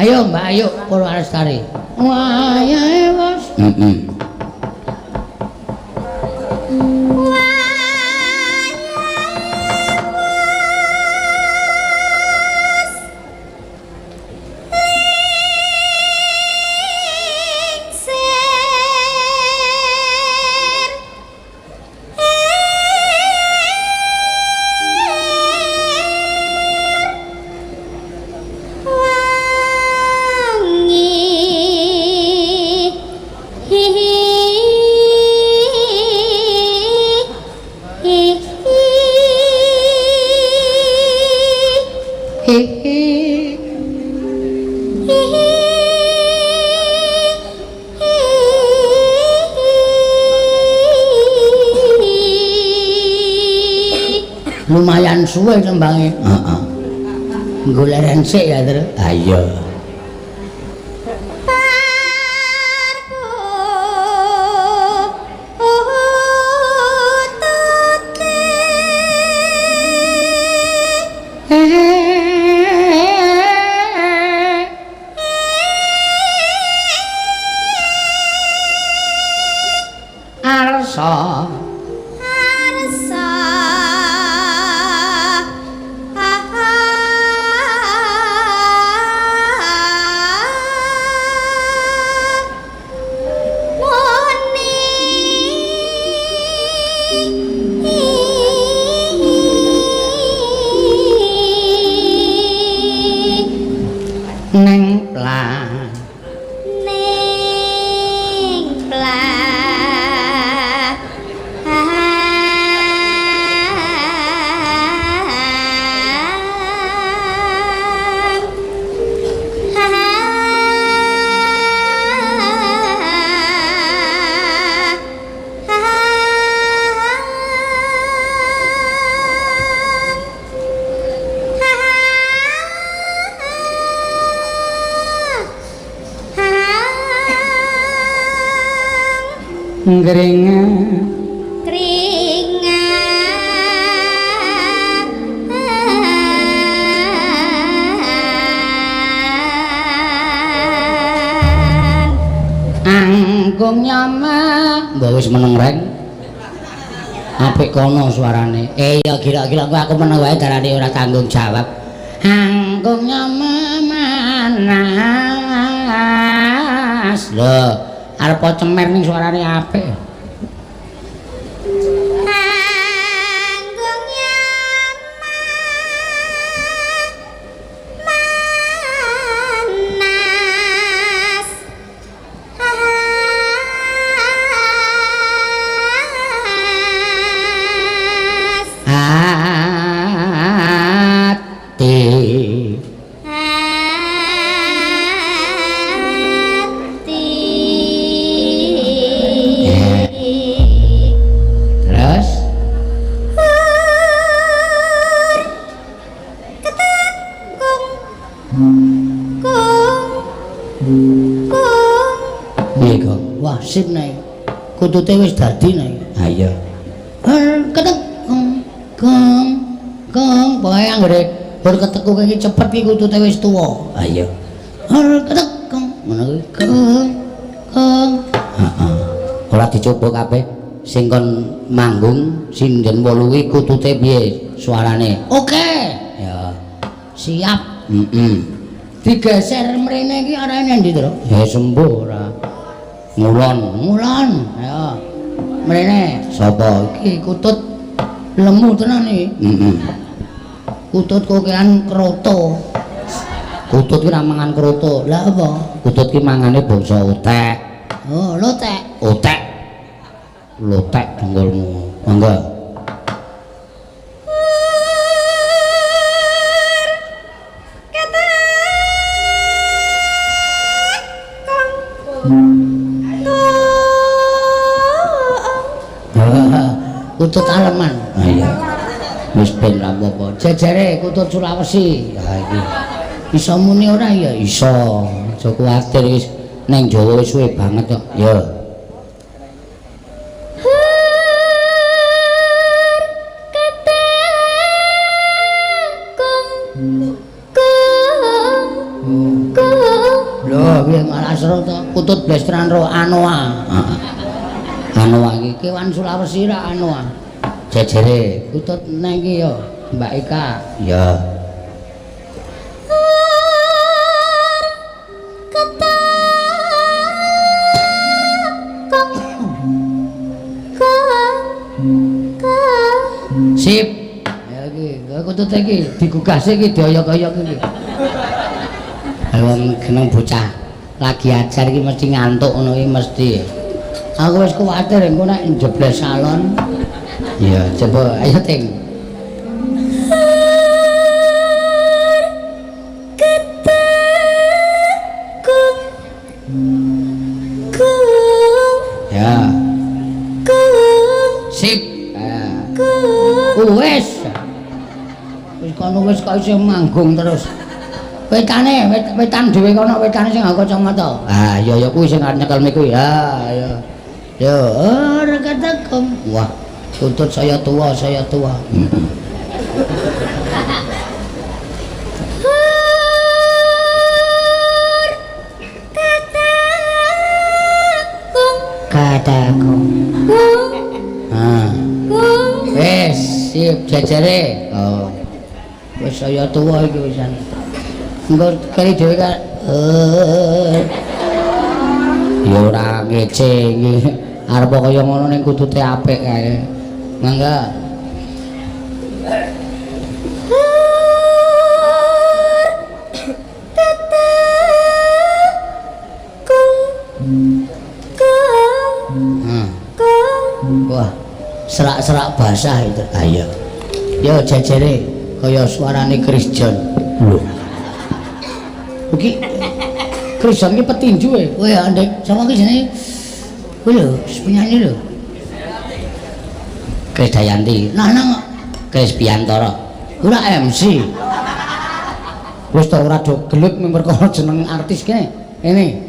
Ayo Mbak, ayo Purwalestari. Wayahe wis. Lumayan suwe tembange. Heeh. Nggo leren sik ya, Tru. Ha iya. Arsa anggung nyama mbok wis meneng reng apik kono suarane ya gila-gila aku meneng wae darane ora tanggung jawab anggung nyama manas lho arep cemer ning suarane apik sip nek kutute wis dadi nek ha iya ketek kong bae anggere bar keteku iki cepet iki kutute wis tuwa ha iya ketek kong ngono kuwi kong heeh ora dicoba kabeh sing kon manggung sinden 8 kuwi kutute piye suarane oke ya siap digeser mrene iki arane ndi to ya sembuh ora Ngulon, ya. Mrene sapa iki kutut lemu tenan iki. Kutut kokean kroto. Kutut ki ra mangan kroto. Lah apa? Kutut ki mangane bangsa otek. Oh, lotek. Otek. Lotek dengkulmu. Mangga. Kutut Aleman. Ha iya. Wis ben ra apa-apa. Jejere kutut Sulawesi. Ha iki. Iso muni ora ya iso. Aja kuwatir wis nang Jawa wis suwe banget kok. Ya. Kong Lho, piye malah seru to? Putut blestran ro Anoa. Anoa iki kewan Sulawesi ra Anoa. Jejere putut neng iki ya, Mbak Ika. Ya. Sip. Ya iki, kutut iki digugase iki dioyok-oyok iki. Wong geneng bocah lagi ajar iki mesti ngantuk ngono iki mesti. Aku wis kuwatir engko nek njebles salon. Iya, coba ayo ting. Ya. Sip. Wis. Wis kono wis kok isih manggung terus. Wetane, wetan dhewe kono wetane sing nganggo kacamata. Ah, ya kuwi sing arep nyekel miku ya. Yo, ora katakom. Wah, tuntut saya tua. Katakom. Wes, sip jajare. Oh. Wis saya tua iki wisan. Engko kali dhewe kan ya ora ngece iki arep kaya ngono ning kutute apik kae mangga wah serak-serak basah itu ayo yo jajare kaya suarane Christian lho iki Christian iki petinju e. Kowe andek sama ki jenenge. Kuwi lho, penyanyi lho. Krisdayanti. Nang Kris Biantara. Ora MC. Wis ta ora do gelut memperkara jeneng artis kene. Ini.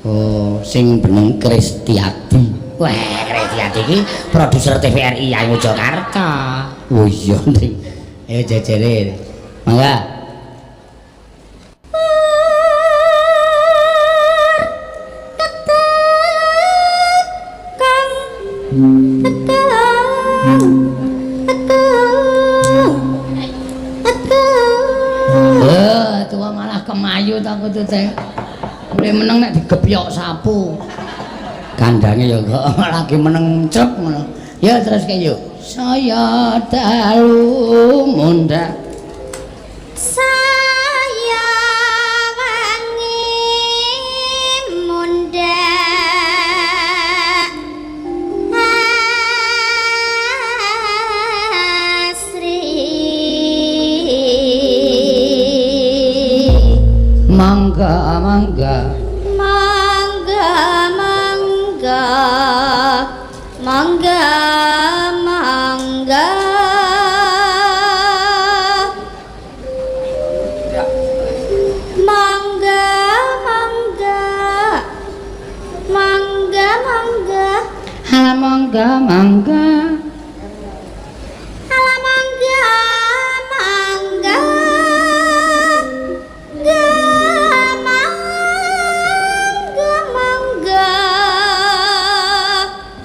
Oh, sing beneng Kristiati. Wah, Kristiati iki produser TVRI Ayu Jakarta. Oh iya, Nding. Ayo jajare. Mangga. Tua malah kemayu tak kudu teh. Mulai meneng nek digepyok sapu. Kandange ya kok lagi meneng cep ngono. Ya terus kayak yuk. Saya dalu munda. Saya wangi munda. Mangga mangga mangga mangga mangga mangga mangga mangga mangga mangga hala mangga mangga hala mangga mangga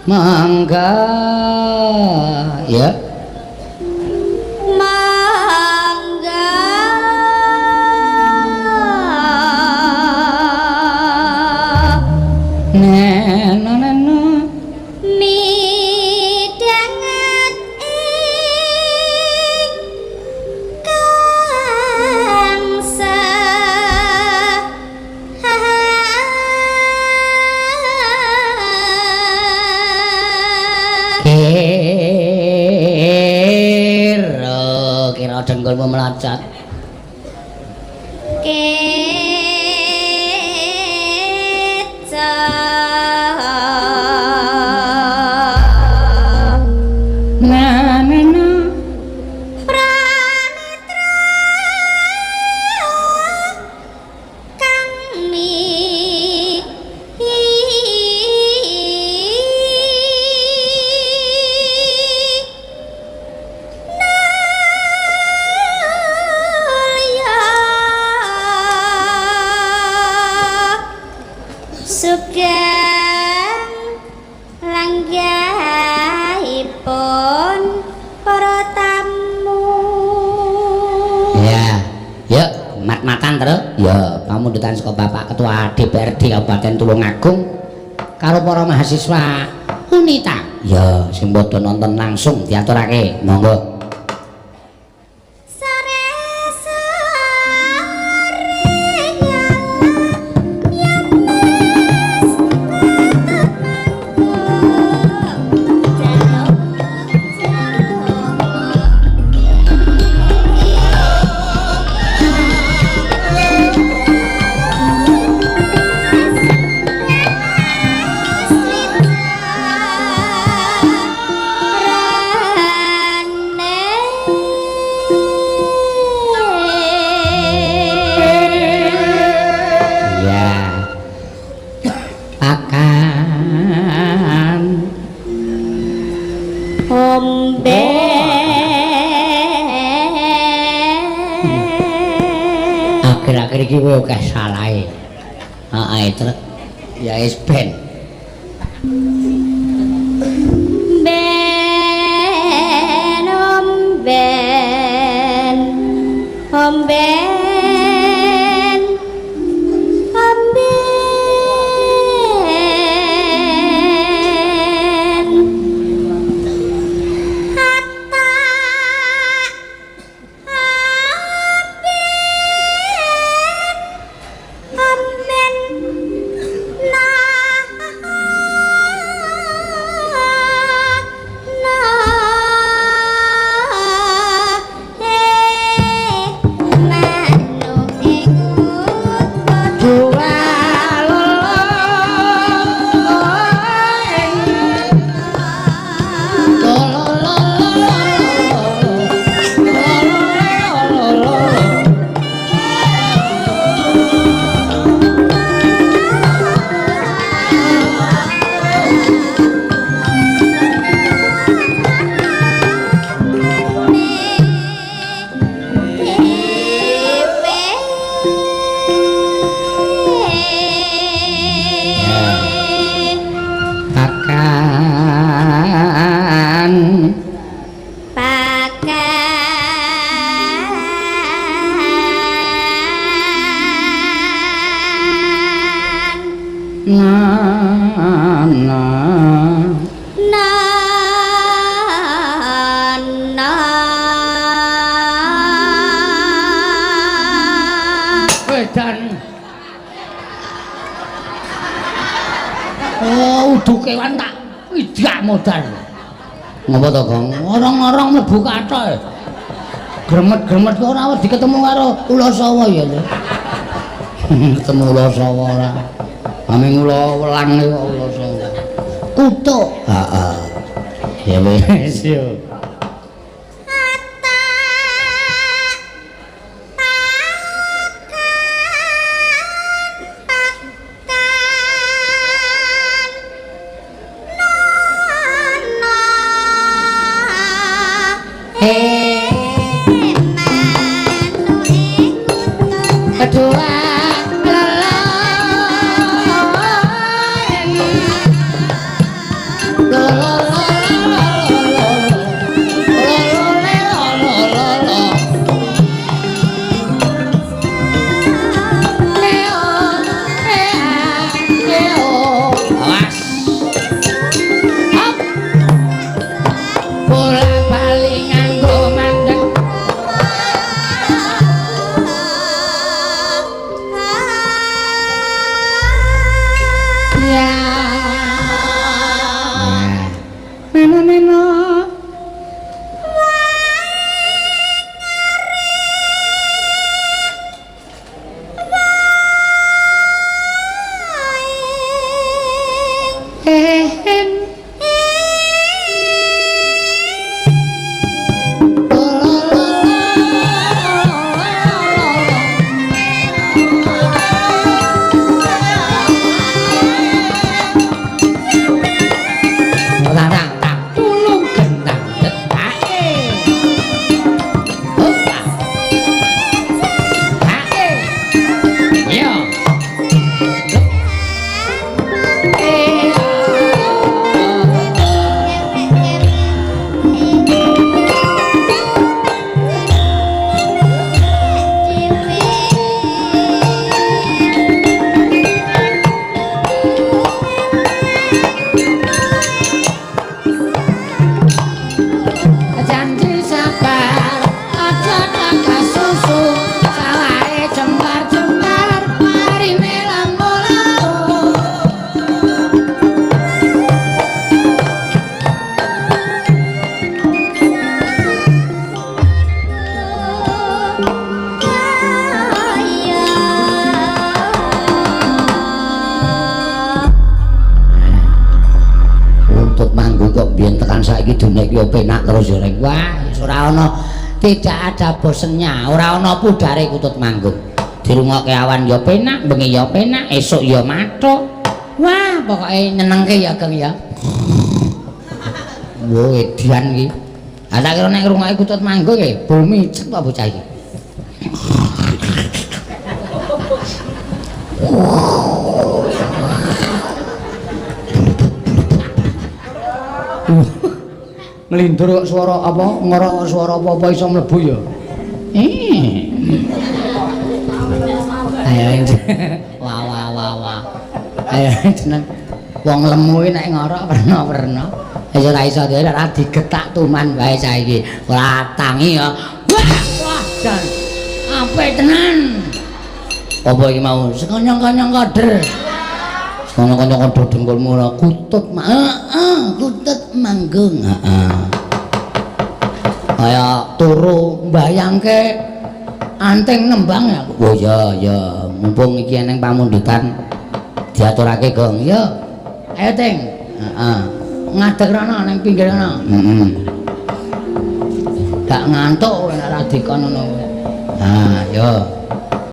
mangga ya mangga neno neno midanget ing kangsa kira dengkulmu melacat sugeng langgahipun para tamu. Ya, yuk mat-matan terus. Ya, pamundutan saka Bapak Ketua DPRD Kabupaten Tulungagung karo para mahasiswa Unita. Ya, sing padha nonton langsung diaturake. Monggo. Akhir-akhir iki kowe akeh salahe. Heeh, trek. Ya wis ben. Ben omben omben kewan tak idak modal. Ngapa to, Gong? Orang-orang mlebu kathah. Gremet-gremet kok ora wedi ketemu karo ula sawa ya lho. Ketemu ula sawa ora. Aming ula welang kok ula sawa. Kutuk. Heeh. Ya wis yo. iki dunia iki penak terus ya Reng. Wah, ora ana tidak ada bosennya, ora ana pudare Kutut Manggung. Dirungokke awan ya penak, bengi ya penak, esuk ya mathuk. Wah, pokoke nyenengke ya Kang ya. Wo edian iki. Ah tak kira nek ngrungokke Kutut Manggung e, bumi cek apa bocah iki. Nglindur kok swara apa ngorok swara apa iso mlebu ya. Ayo wah. Ayo jeneng wong lemu iki nek ngorok werna-werna. Ya ora iso dhewe ora digetak tuman wae saiki. Ora tangi ya. Wah, dan apik tenan. Apa iki mau sekonyong-konyong kader. Sekonyong-konyong kader dengkulmu ora Kutut Kutut Manggung. Kaya turu mbayangke anting nembang ya. Oh ya, mumpung iki eneng pamundutan diaturake Gong. Ya. Ayo Ting. Ngadeg rono ning pinggir rono. Gak ngantuk kowe nek ra dikon ngono. Ha, yo.